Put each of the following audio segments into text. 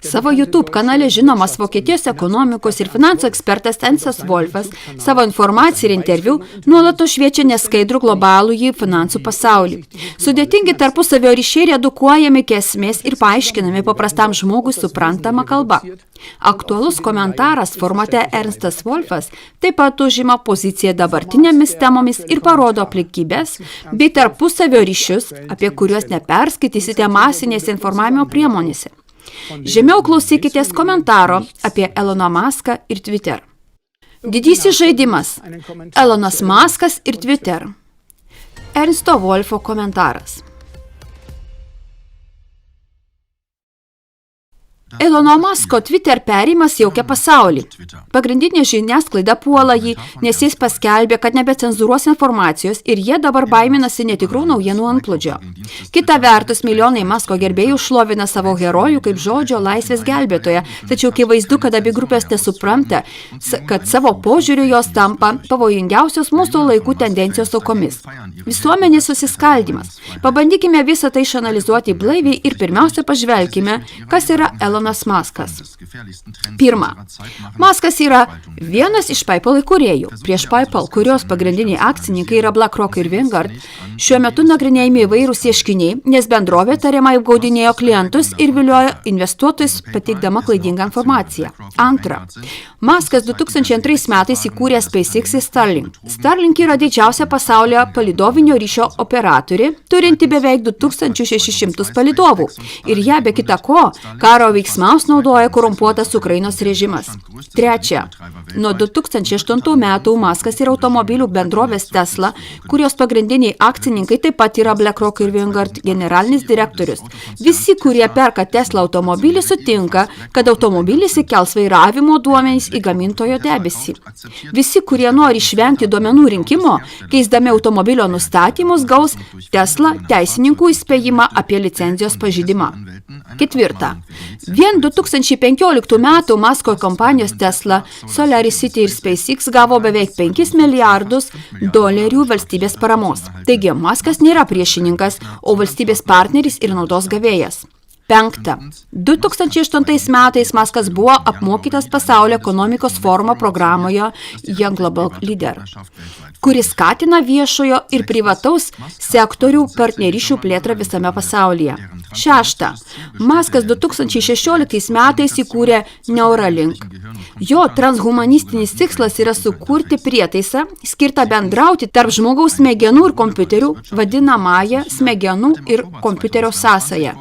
Savo YouTube kanale žinomas Vokietijos ekonomikos ir finansų ekspertas Ensas Wolfas savo informaciją ir interviu nuolatos šviečia neskaidrų globalųjį finansų pasaulį. Sudėtingi tarpusavio ryšiai redukuojami iki esmės ir paaiškinami paprastam žmogui suprantama kalba. Aktualus komentaras formate Ensas Wolfas taip pat užima poziciją dabartinėmis temomis ir parodo aplinkybės bei tarpusavio ryšius, apie kuriuos neperskaitysite masinėse informavimo priemonėse. Žemiau klausykitės komentaro apie Eloną Muską ir Twitter. Didysis žaidimas. Elonas Muskas ir Twitter. Ernsto Wolfo komentaras. Elono Musko Twitter perėjimas jaukia pasaulį. Pagrindinė žiniasklaida puola jį, nes jis paskelbė, kad nebecenzūruos informacijos ir jie dabar baiminasi netikrų naujienų antplūdžio. Kita vertus, milijonai Musko gerbėjų šlovina savo herojų kaip žodžio laisvės gelbėtoją, tačiau akivaizdu, kad abi grupės nesupranta, kad savo požiūriu jos tampa pavojingiausios mūsų laikų tendencijos aukomis. Visuomenės susiskaldymas. Pabandykime visą tai išanalizuoti blaiviai ir pirmiausia pažvelkime, kas yra Elonas Muskas. Pirma, Muskas yra vienas iš PayPal įkūrėjų. Prieš PayPal, kurios pagrindiniai akcininkai yra BlackRock ir Vanguard, šiuo metu nagrinėjami įvairūs ieškiniai, nes bendrovė tariamai apgaudinėjo klientus ir viliojo investuotojus pateikdama klaidingą informaciją. Antra, Muskas 2002 metais įkūrė SpaceX ir Starlink. Starlink yra didžiausia pasaulyje palidovinio ryšio operatorė, turinti beveik 2600 palidovų. Ir ją be kita ko, karo veiksmams naudoja korumpuotas Ukrainos režimas. Trečia, nuo 2008 metų Muskas yra automobilių bendrovės Tesla, kurios pagrindiniai akcininkai taip pat yra BlackRock ir Vanguard generalinis direktorius. Visi, kurie perka Tesla automobilį, sutinka, kad automobilis įkels vairavimo duomenys į gamintojo debesį. Visi, kurie nori išvengti duomenų rinkimo, keisdami automobilio nustatymus, gaus Tesla teisininkų įspėjimą apie licenzijos pažeidimą. Ketvirta. Vien 2015 metų Musko kompanijos Tesla, SolarCity ir SpaceX gavo beveik 5 milijardus dolerių valstybės paramos. Taigi, Muskas nėra priešininkas, o valstybės partneris ir naudos gavėjas. Penkta. 2008 metais Muskas buvo apmokytas pasaulio ekonomikos forumo programoje Young Global Leader, kuris skatina viešojo ir privataus sektorių partnerysčių plėtrą visame pasaulyje. Šešta. Muskas 2016 metais įkūrė Neuralink. Jo transhumanistinis tikslas yra sukurti prietaisą, skirtą bendrauti tarp žmogaus smegenų ir kompiuterių, vadinamąją smegenų ir kompiuterio sąsają.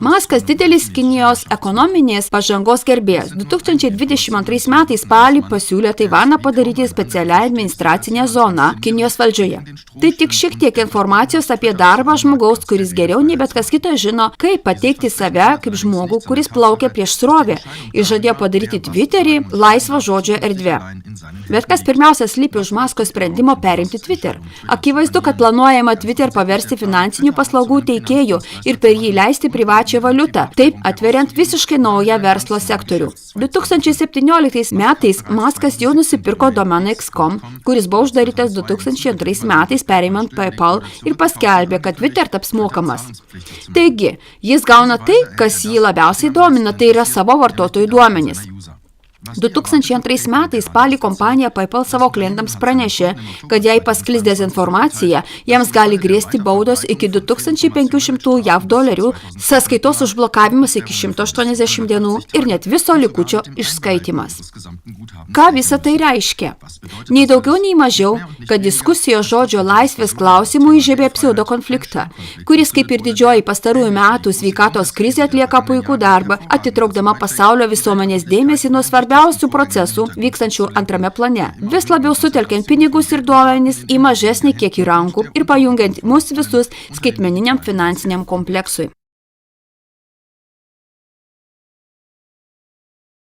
Muskas didelis Kinijos ekonominės pažangos gerbėjas. 2022 metais spalį pasiūlė Taivaną padaryti specialią administracinę zoną Kinijos valdžioje. Tai tik šiek tiek informacijos apie darbą žmogaus, kuris geriau nei bet kas kitas žino, kaip pateikti save kaip žmogų, kuris plaukia prieš srovę ir žadėjo padaryti Twitterį laisvo žodžio erdvę. Bet kas pirmiausia slypi už Musko sprendimo perimti Twitter? Akivaizdu, kad planuojama Twitter paversti finansinių paslaugų teikėjų ir per jį leisti privačią valiutą, taip atveriant visiškai naują verslo sektorių. 2017 metais Muskas jau nusipirko domeną X.com, kuris buvo uždarytas 2002 metais perimant PayPal ir paskelbė, kad Twitter taps mokamas. Taigi, jis gauna tai, kas jį labiausiai domina, tai yra savo vartotojų duomenys. 2002 metais spalį kompanija PayPal savo klientams pranešė, kad jei pasklis dezinformacija, jiems gali grėsti baudos iki 2500 JAV dolerių, sąskaitos užblokavimas iki 180 dienų ir net viso likučio išskaitymas. Ką visa tai reiškia? Nei daugiau, nei mažiau, kad diskusijos žodžio laisvės klausimų įžiebė pseudo konfliktą, kuris kaip ir didžioji pastarųjų metų sveikatos krizė atlieka puikų darbą, atitraukdama pasaulio visuomenės dėmesį nuo svarbiausių procesų vykstančių antrame plane, vis labiau sutelkiant pinigus ir duomenis į mažesnį kiekį rankų ir pajungiant mus visus skaitmeniniam finansiniam kompleksui.